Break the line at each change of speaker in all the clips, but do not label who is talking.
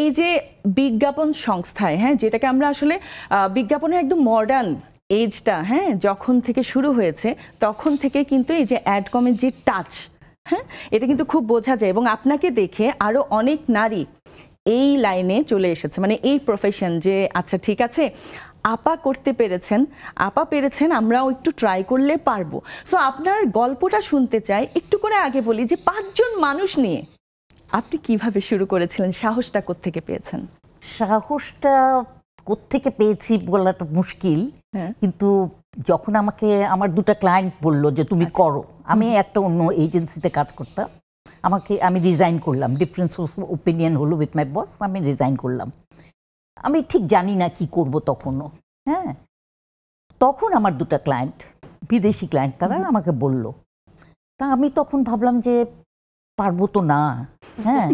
এই যে বিজ্ঞাপন সংস্থায়, হ্যাঁ, যেটাকে আমরা আসলে বিজ্ঞাপনের একদম মডার্ন এজটা, হ্যাঁ, যখন থেকে শুরু হয়েছে তখন থেকে কিন্তু এই যে অ্যাডকমের যে টাচ, হ্যাঁ, এটা কিন্তু খুব বোঝা যায়। এবং আপনাকে দেখে আরো অনেক নারী এই লাইনে চলে এসেছে, মানে এই প্রফেশন, যে আচ্ছা ঠিক আছে আপা করতে পেরেছেন, আপা পেরেছেন, আমরাও একটু ট্রাই করলে পারবো। সো আপনার গল্পটা শুনতে চাই, একটু করে আগে বলি যে 5 জন মানুষ নিয়ে আপনি কিভাবে শুরু করেছিলেন, সাহসটা কোত্থেকে পেয়েছেন?
সাহসটা কোত্থেকে পেয়েছি বলাটা মুশকিল, কিন্তু যখন আমাকে আমার 2টা ক্লায়েন্ট বললো যে তুমি করো, আমি একটা অন্য এজেন্সিতে কাজ করতাম, আমি রিজাইন করলাম, ডিফারেন্স অফ ওপিনিয়ন হলো উইথ মাই বস, আমি রিজাইন করলাম। আমি ঠিক জানি না কি করব তখনও, হ্যাঁ। তখন আমার 2টা ক্লায়েন্ট, বিদেশি ক্লায়েন্ট, তারা আমাকে বলল। তা আমি তখন ভাবলাম যে পারবো তো না, হ্যাঁ।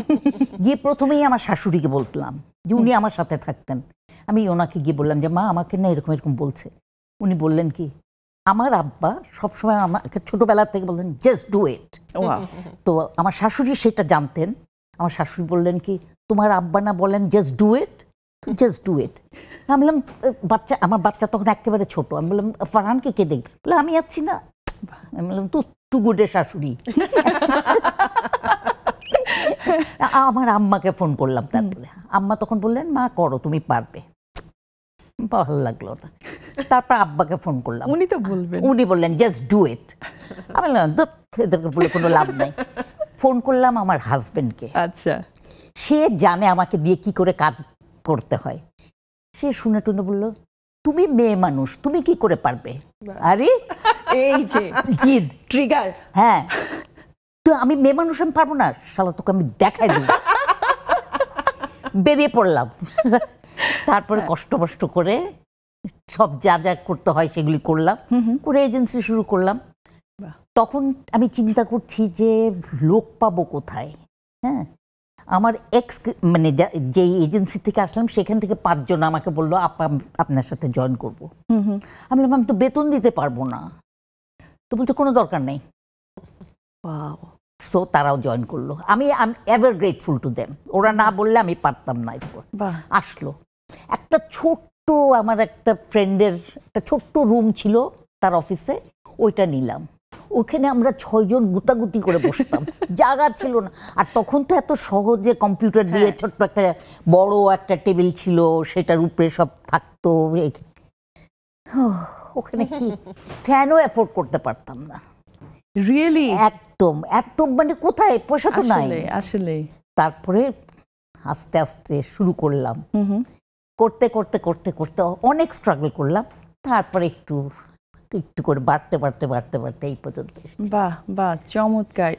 গিয়ে প্রথমেই আমার শাশুড়িকে বললাম, যে উনি আমার সাথে থাকতেন, আমি ওনাকে গিয়ে বললাম যে মা আমাকে না এরকম এরকম বলছে। উনি বললেন কি, আমার আব্বা সবসময় আমাকে ছোটবেলা থেকে বললেন জাস্ট ডু ইট। তো আমার শাশুড়ি সেটা জানতেন। আমার শাশুড়ি বললেন কি, তোমার আব্বা না বলেন just do it, just do it. আমি বললাম আমার বাচ্চা তখন একেবারে ছোট, আমি বললাম ফারহানকে কে দেখবে, বলে আমি যাচ্ছি না। আমি বললাম টু গুডের শাশুড়ি। আমার আম্মাকে ফোন করলাম, তারপরে আম্মা তখন বললেন মা করো, তুমি পারবে। ভালো লাগলো না। তারপর আব্বাকে ফোন করলাম,
উনি তো বলবেন,
উনি বললেন জাস্ট ডু ইট। আমি বললাম এদেরকে বলে কোনো লাভ নাই। ফোন করলাম আমার হাজবেন্ডকে,
আচ্ছা,
সে জানে আমাকে দিয়ে কি করে কাজ করতে হয়। সে শুনে টুনে বললো তুমি মেয়ে মানুষ, তুমি কি করে পারবে? আরে
এই যে
জিদ
ট্রিগার,
হ্যাঁ, তো আমি মেয়ে মানুষ, আমি পারবো না, শালা তোকে আমি দেখাই দেব। বেরিয়ে পড়লাম। তারপরে কষ্ট করে সব যা যা করতে হয় সেগুলি করলাম, করে এজেন্সি শুরু করলাম। তখন আমি চিন্তা করছি যে লোক পাবো কোথায়, হ্যাঁ। আমার এক্স মানে যে এজেন্সি থেকে আসলাম সেখান থেকে 5 জন আমাকে বললো আপা আপনার সাথে জয়েন করবো। আমি বললাম আমি তো বেতন দিতে পারবো না। তো বলছে কোনো দরকার নেই। সো তারাও জয়েন করলো। আমি এভার গ্রেটফুল টু দেম। ওরা না বললে আমি পারতাম না। আসলো একটা ছোট্ট, আমার একটা ফ্রেন্ডের একটা ছোট্ট রুম ছিল তার অফিসে, ওইটা নিলাম। ওখানে আমরা 6 জন গুতাগুতি করে বসতাম, জায়গা ছিল না। আর তখন তো এত সহজে কম্পিউটার দিয়ে ছোট্ট একটা বড় একটা টেবিল ছিল, সেটার উপরে সব থাকতো। ওখানে কি ফ্যানও অ্যাফোর্ড করতে পারতাম না।
রিয়েলি?
একদম মানে কোথায়, পয়সা তো নাই
আসলে।
তারপরে আস্তে আস্তে শুরু করলাম, করতে করতে করতে করতে অনেক স্ট্রাগল করলাম। তারপরে একটু করে বাড়তে এই পর্যন্ত।
বাহ বাহ, চমৎকার।